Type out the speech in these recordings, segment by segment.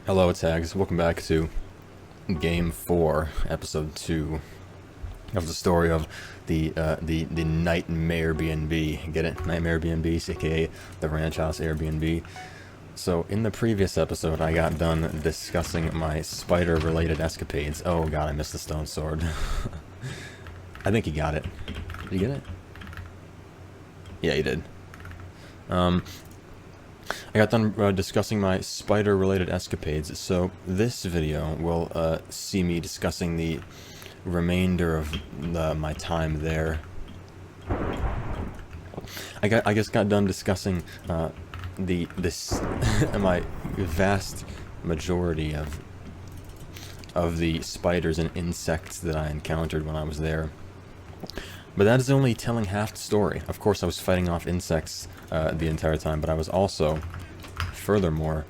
Hello, it's Hags. Welcome back to Game 4, Episode 2 of the story of the Nightmare Airbnb. Get it? Nightmare Airbnb, aka the Ranch House Airbnb. So, in the previous episode, I got done discussing my spider-related escapades. Oh god, I missed the stone sword. I think he got it. Did you get it? Yeah, he did. I got done discussing my spider-related escapades, so this video will see me discussing the remainder of my time there. I just got done discussing my vast majority of the spiders and insects that I encountered when I was there. But that is only telling half the story. Of course, I was fighting off insects the entire time, but I was also, furthermore,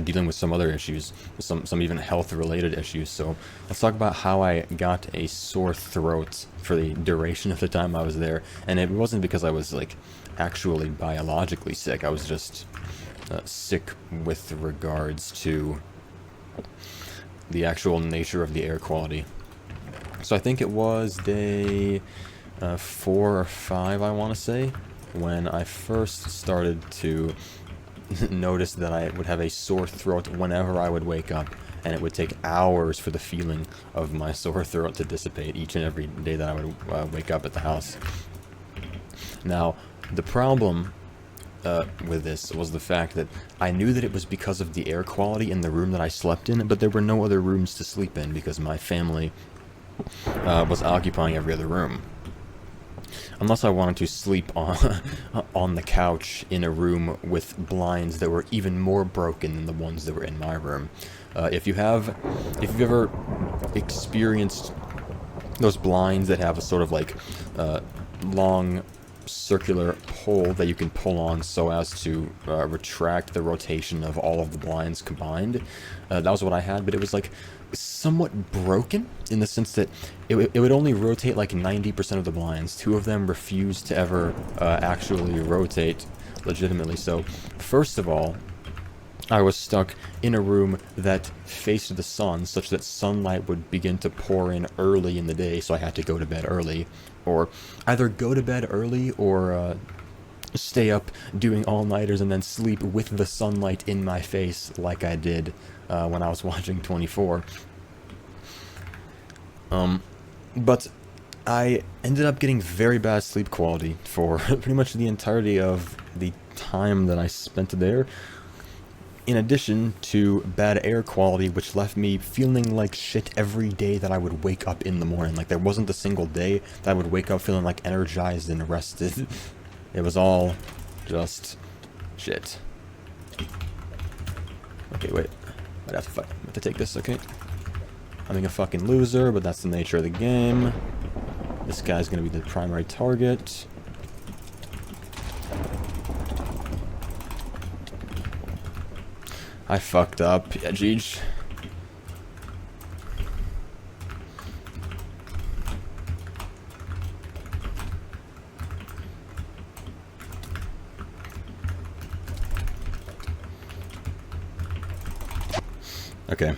dealing with some other issues, some even health-related issues. So let's talk about how I got a sore throat for the duration of the time I was there. And it wasn't because I was, like, actually biologically sick. I was just sick with regards to the actual nature of the air quality. So I think it was day 4 or 5, I want to say, when I first started to notice that I would have a sore throat whenever I would wake up, and it would take hours for the feeling of my sore throat to dissipate each and every day that I would wake up at the house. Now, the problem with this was the fact that I knew that it was because of the air quality in the room that I slept in, but there were no other rooms to sleep in because my family was occupying every other room. Unless I wanted to sleep on the couch in a room with blinds that were even more broken than the ones that were in my room. If you've ever experienced those blinds that have a sort of like long circular pole that you can pull on so as to retract the rotation of all of the blinds combined. That was what I had, but it was like somewhat broken in the sense that it would only rotate like 90% of the blinds. 2 of them refused to ever actually rotate legitimately. So first of all, I was stuck in a room that faced the sun, such that sunlight would begin to pour in early in the day, so I had to go to bed early. Or either go to bed early or stay up doing all-nighters and then sleep with the sunlight in my face like I did when I was watching 24. But I ended up getting very bad sleep quality for pretty much the entirety of the time that I spent there. In addition to bad air quality, which left me feeling like shit every day that I would wake up in the morning. Like, there wasn't a single day that I would wake up feeling, like, energized and rested. It was all just shit. Okay, wait. I have to take this, okay? I'm being a fucking loser, but that's the nature of the game. This guy's gonna be the primary target. I fucked up. Yeah, Jeej. Okay.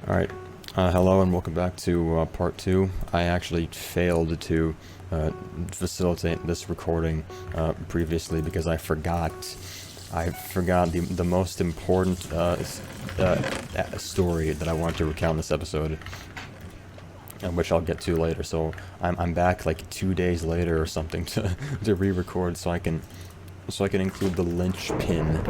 Alright. Hello and welcome back to part 2. I actually failed to facilitate this recording previously because I forgot the most important story that I wanted to recount in this episode, which I'll get to later. So I'm back like 2 days later or something to re-record so I can include the linchpin,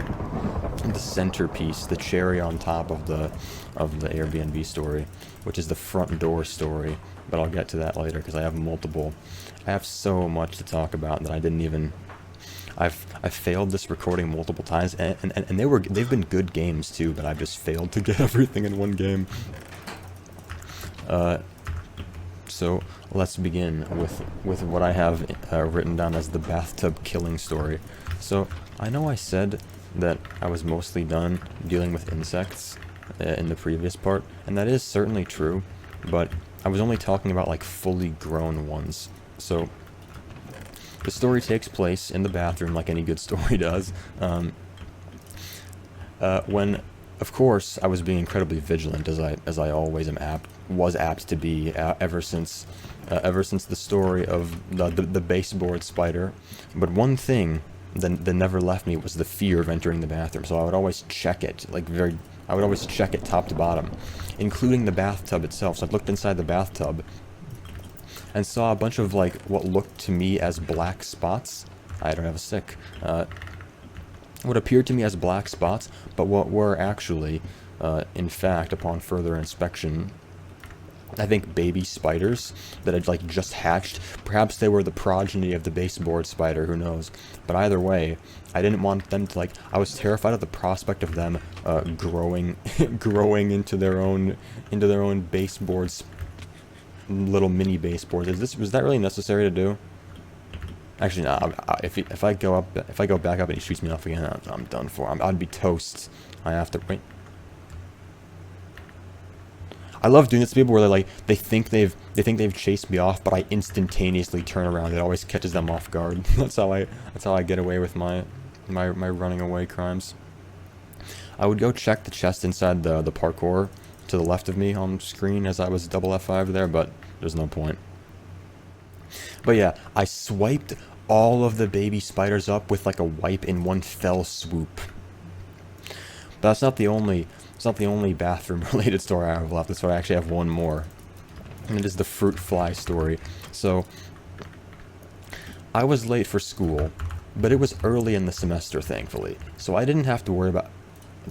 the centerpiece, the cherry on top of the Airbnb story, which is the front door story. But I'll get to that later because I have so much to talk about that I didn't even. I've failed this recording multiple times, and they've been good games too, but I've just failed to get everything in one game. So let's begin with what I have written down as the bathtub killing story. So I know I said that I was mostly done dealing with insects in the previous part, and that is certainly true, but I was only talking about like fully grown ones. So the story takes place in the bathroom like any good story does. when, of course, I was being incredibly vigilant, as I always was apt to be, ever since the story of the baseboard spider. But one thing that never left me was the fear of entering the bathroom. So I would always check it, I would always check it top to bottom, including the bathtub itself. So I looked inside the bathtub and saw a bunch of, like, what looked to me as black spots. I don't have a stick. What appeared to me as black spots, but what were actually, in fact, upon further inspection, I think baby spiders that had, like, just hatched. Perhaps they were the progeny of the baseboard spider, who knows. But either way, I didn't want them to, like, I was terrified of the prospect of them growing growing into their own baseboards, little mini baseboards. Was that really necessary to do? Actually, no. If I go back up and he shoots me off again, I'm done for. I'd be toast. I have to wait. I love doing this to people where they think they've chased me off, but I instantaneously turn around. It always catches them off guard. That's how I get away with my running away crimes. I would go check the chest inside the parkour to the left of me on screen as I was double F5 there, but there's no point. But yeah, I swiped all of the baby spiders up with like a wipe in one fell swoop. But that's not the only bathroom related story I have left. That's why I actually have one more. And it is the fruit fly story. So I was late for school, but it was early in the semester, thankfully. So I didn't have to worry about,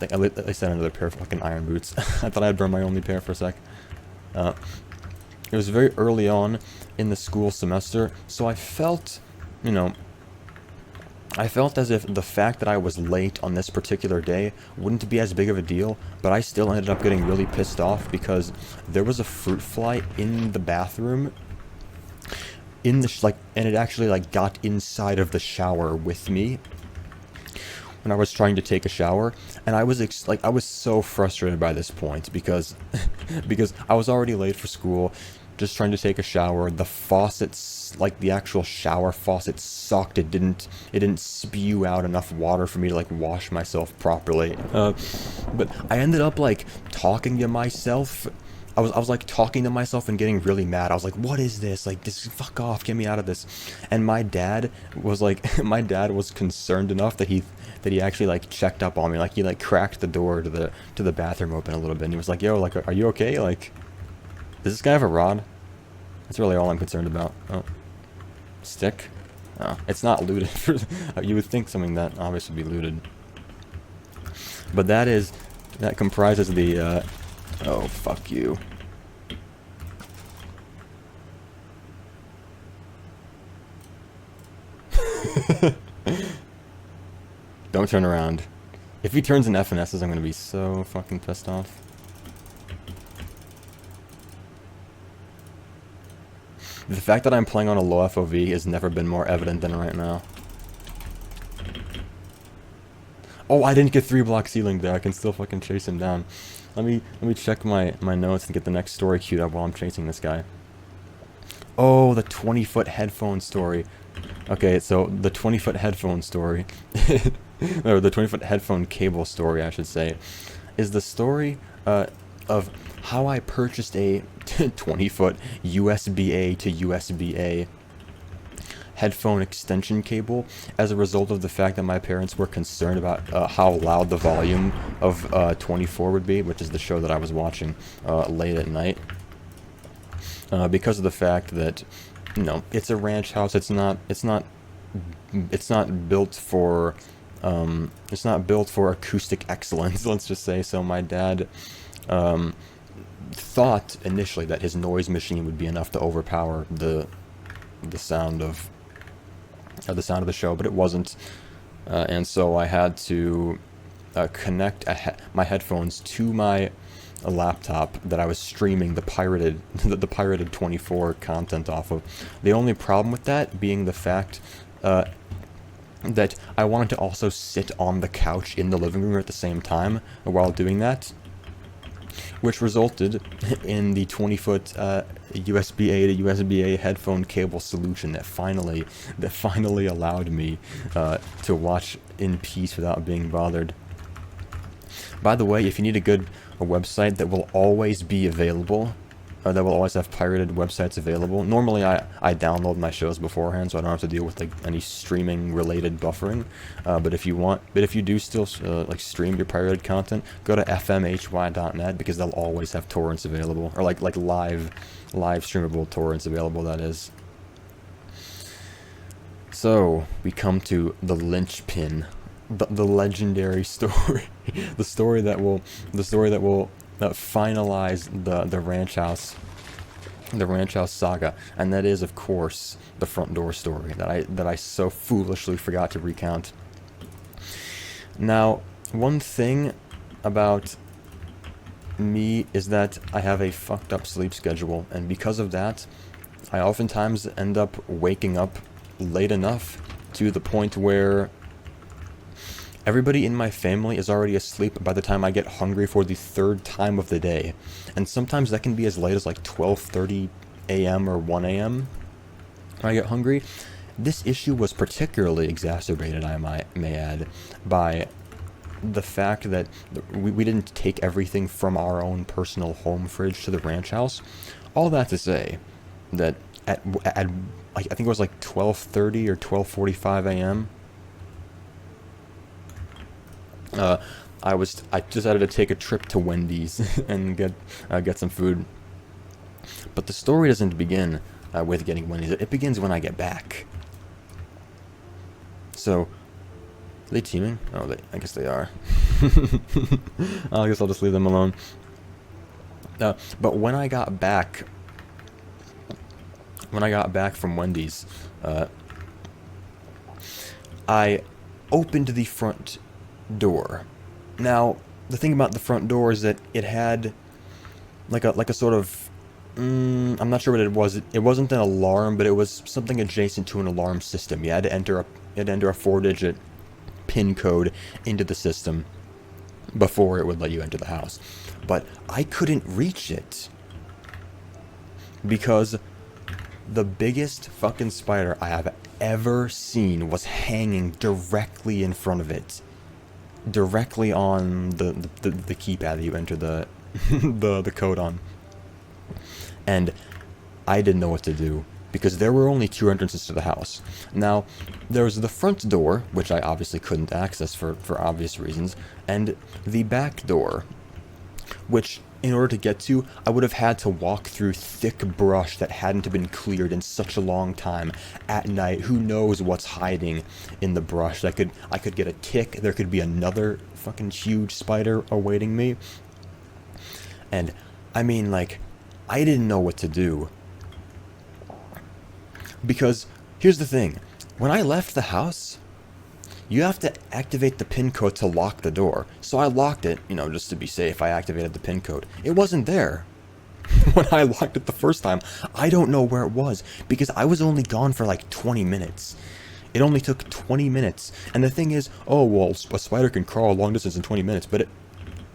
at least I had another pair of fucking iron boots. I thought I'd burn my only pair for a sec. It was very early on in the school semester, so I felt, as if the fact that I was late on this particular day wouldn't be as big of a deal, but I still ended up getting really pissed off because there was a fruit fly in the bathroom, and it actually got inside of the shower with me when I was trying to take a shower, and I was I was so frustrated by this point because I was already late for school, just trying to take a shower. The faucets, the actual shower faucet, sucked. It didn't spew out enough water for me to wash myself properly. But I ended up talking to myself. I was talking to myself and getting really mad. I was like, what is this? This, fuck off, get me out of this. And my dad was concerned enough that he actually checked up on me. He cracked the door to the bathroom open a little bit, and he was like, yo, are you okay? Does this guy have a rod? That's really all I'm concerned about. Oh. Stick? Oh, it's not looted. You would think something that obviously would be looted. But that comprises the, oh, fuck you. Don't turn around. If he turns in FNSs, I'm gonna be so fucking pissed off. The fact that I'm playing on a low FOV has never been more evident than right now. Oh, I didn't get 3-block ceiling there. I can still fucking chase him down. Let me check my notes and get the next story queued up while I'm chasing this guy. Oh, the 20-foot headphone story. Okay, so the 20-foot headphone story, or the 20-foot headphone cable story, I should say, is the story of how I purchased a 20-foot USB-A to USB-A headphone extension cable as a result of the fact that my parents were concerned about how loud the volume of 24 would be, which is the show that I was watching late at night. Because of the fact that, it's a ranch house. It's not built for acoustic excellence, let's just say. So my dad thought initially that his noise machine would be enough to overpower the sound of the show, but it wasn't, and so I had to connect my headphones to my laptop that I was streaming the pirated 24 content off of. The only problem with that being the fact that I wanted to also sit on the couch in the living room at the same time while doing that, which resulted in the 20-foot USB-A to USB-A headphone cable solution that finally allowed me to watch in peace without being bothered. By the way, if you need a website that will always be available, that will always have pirated websites available. Normally, I download my shows beforehand, so I don't have to deal with like any streaming related buffering. But if you do still like stream your pirated content, go to fmhy.net because they'll always have torrents available, or like live streamable torrents available. That is. So we come to the linchpin, the legendary story, the story that will finalize the ranch house saga, and that is, of course, the front door story that I so foolishly forgot to recount. Now, one thing about me is that I have a fucked up sleep schedule, and because of that, I oftentimes end up waking up late enough to the point where everybody in my family is already asleep by the time I get hungry for the third time of the day. And sometimes that can be as late as like 12:30 a.m. or 1 a.m. when I get hungry. This issue was particularly exacerbated, I may add, by the fact that we didn't take everything from our own personal home fridge to the ranch house. All that to say that at I think it was like 12:30 or 12:45 a.m. I decided to take a trip to Wendy's and get some food. But the story doesn't begin with getting Wendy's. It begins when I get back. So, are they teaming? Oh, I guess they are. I guess I'll just leave them alone. But when I got back from Wendy's, I opened the front door. Now, the thing about the front door is that it had like a sort of I'm not sure what it was. It wasn't an alarm, but it was something adjacent to an alarm system. You had to enter a 4-digit PIN code into the system before it would let you enter the house. But I couldn't reach it because the biggest fucking spider I have ever seen was hanging directly in front of it. Directly on the keypad that you enter the the code on. And I didn't know what to do because there were only 2 entrances to the house. Now, there was the front door, which I obviously couldn't access for obvious reasons, and the back door, which in order to get to, I would have had to walk through thick brush that hadn't been cleared in such a long time at night. Who knows what's hiding in the brush? I could get a tick. There could be another fucking huge spider awaiting me. And I mean, like, I didn't know what to do. Because here's the thing. When I left the house, you have to activate the PIN code to lock the door. So I locked it, just to be safe. I activated the PIN code. It wasn't there. When I locked it the first time, I don't know where it was because I was only gone for like 20 minutes. It only took 20 minutes. And the thing is, oh, well, a spider can crawl a long distance in 20 minutes, but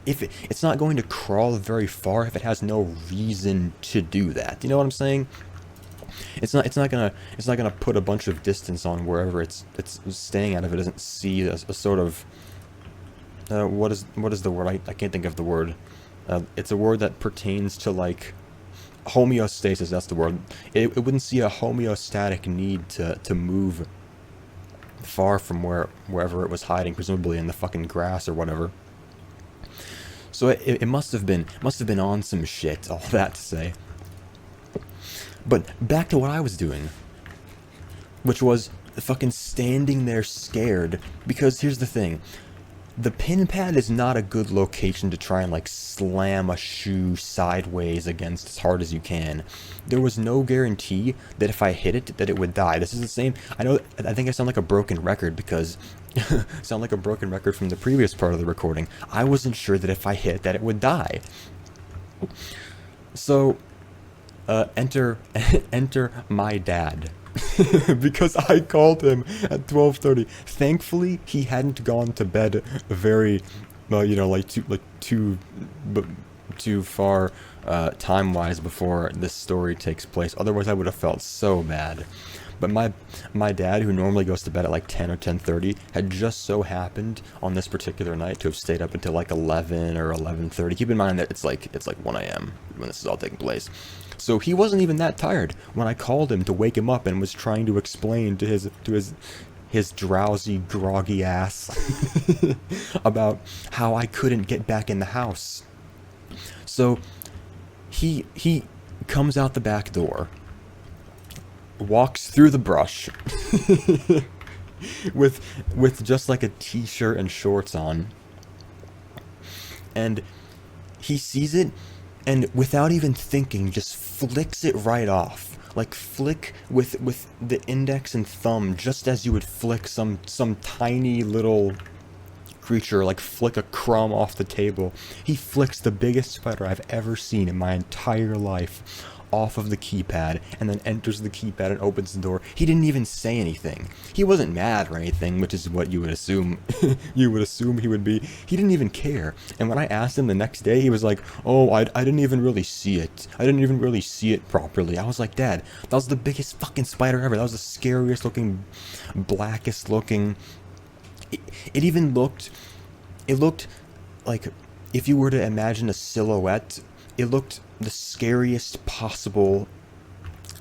it's not going to crawl very far if it has no reason to do that. You know what I'm saying? It's not gonna put a bunch of distance on wherever it's staying at if it doesn't see a sort of what is the word? I can't think of the word. It's a word that pertains to like homeostasis. That's the word. It wouldn't see a homeostatic need to move far from wherever it was hiding, presumably in the fucking grass or whatever. So it must have been on some shit. All that to say. But back to what I was doing, which was fucking standing there scared, because here's the thing. The pin pad is not a good location to try and like slam a shoe sideways against as hard as you can. There was no guarantee that if I hit it, that it would die. This is the same. I think I sound like a broken record because sound like a broken record from the previous part of the recording. I wasn't sure that if I hit that it would die. So enter my dad. Because I called him at 12:30. Thankfully, he hadn't gone to bed very, too far time-wise before this story takes place. Otherwise, I would have felt so bad. But my dad, who normally goes to bed at like 10 or 10:30, had just so happened on this particular night to have stayed up until like 11 or 11:30. Keep in mind that it's like 1 a.m. when this is all taking place. So he wasn't even that tired when I called him to wake him up and was trying to explain to his drowsy, groggy ass about how I couldn't get back in the house. So he comes out the back door, walks through the brush with just like a t-shirt and shorts on, and he sees it, and without even thinking just flicks it right off. Like flick with the index and thumb, just as you would flick some tiny little creature, like flick a crumb off the table. He flicks the biggest spider I've ever seen in my entire life off of the keypad, and then enters the keypad and opens the door. He didn't even say anything. He wasn't mad or anything, which is what you would assume he would be. He didn't even care. And when I asked him the next day, he was like, "Oh, I didn't even really see it. I didn't even really see it properly." I was like, "Dad, that was the biggest fucking spider ever. That was the scariest looking, blackest looking." It looked like, if you were to imagine a silhouette, it looked the scariest possible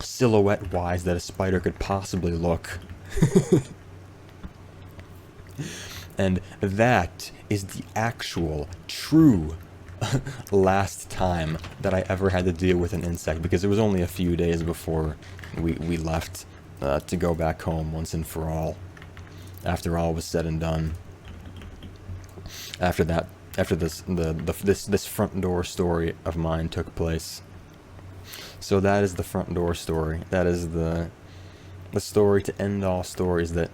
silhouette-wise that a spider could possibly look. And that is the actual, true last time that I ever had to deal with an insect, because it was only a few days before we left to go back home once and for all, after all was said and done. After this front door story of mine took place. So that is the front door story. That is the story to end all stories that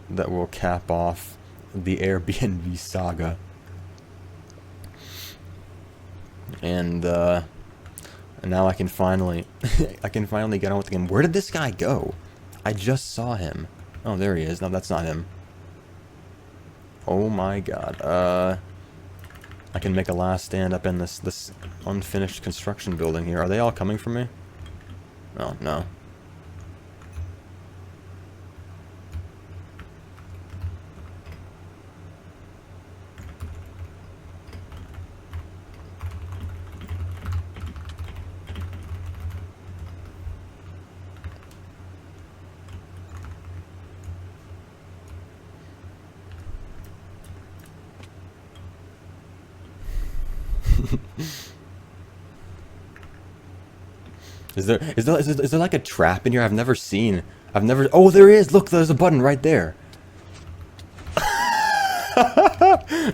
will cap off the Airbnb saga. And now I can finally get on with the game. Where did this guy go? I just saw him. Oh, there he is. No, that's not him. Oh my god. I can make a last stand up in this unfinished construction building here. Are they all coming for me? Oh, no. Is there like a trap in here I've never seen? Oh, there is! Look, there's a button right there!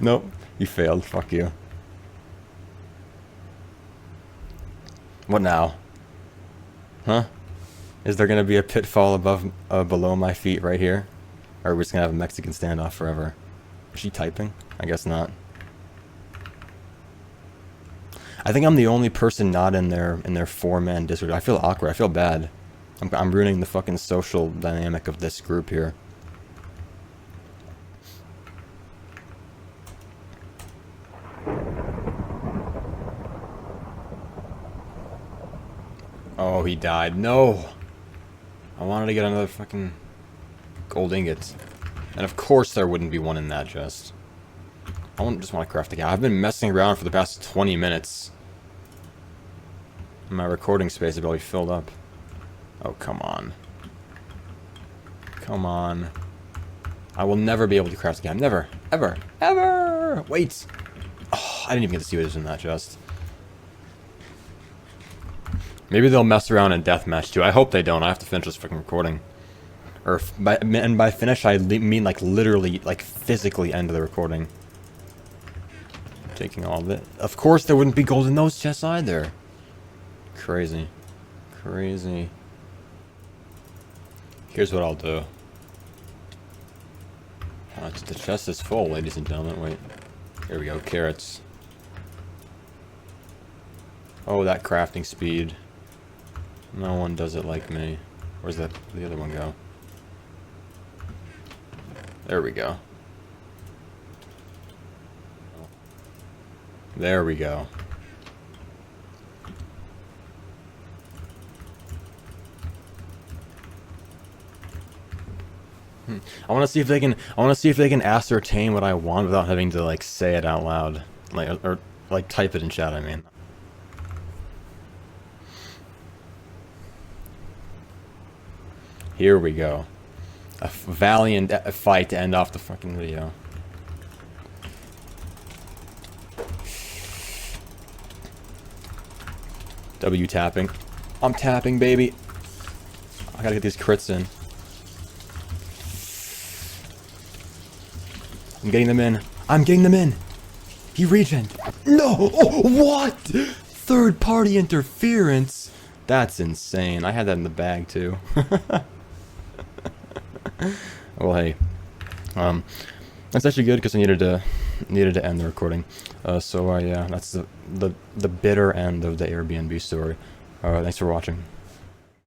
Nope, you failed. Fuck you. What now? Huh? Is there gonna be a pitfall below my feet right here? Or are we just gonna have a Mexican standoff forever? Is she typing? I guess not. I think I'm the only person not in their four-man Discord. I feel awkward. I feel bad. I'm ruining the fucking social dynamic of this group here. Oh, he died. No! I wanted to get another fucking gold ingot. And of course there wouldn't be one in that chest. I just want to craft again. I've been messing around for the past 20 minutes. My recording space is about to be filled up. Oh, come on. Come on. I will never be able to craft again. Never. Ever. Ever! Wait! Oh, I didn't even get to see what was in that chest. Maybe they'll mess around in deathmatch too. I hope they don't. I have to finish this fucking recording. Or, by finish, I mean like literally, like physically end the recording. Taking all of it. Of course there wouldn't be gold in those chests either. Crazy. Crazy. Here's what I'll do. The chest is full, ladies and gentlemen. Wait. Here we go. Carrots. Oh, that crafting speed. No one does it like me. Where's the other one go? There we go. There we go. I want to see if they can. I want to see if they can ascertain what I want without having to like say it out loud, or like type it in chat. I mean. Here we go. A valiant fight to end off the fucking video. W tapping. I'm tapping, baby. I gotta get these crits in. I'm getting them in. I'm getting them in. He regen. No! Oh, what? Third party interference? That's insane. I had that in the bag too. Well, hey. That's actually good because I needed to end the recording. So yeah, that's the bitter end of the Airbnb story. Thanks for watching.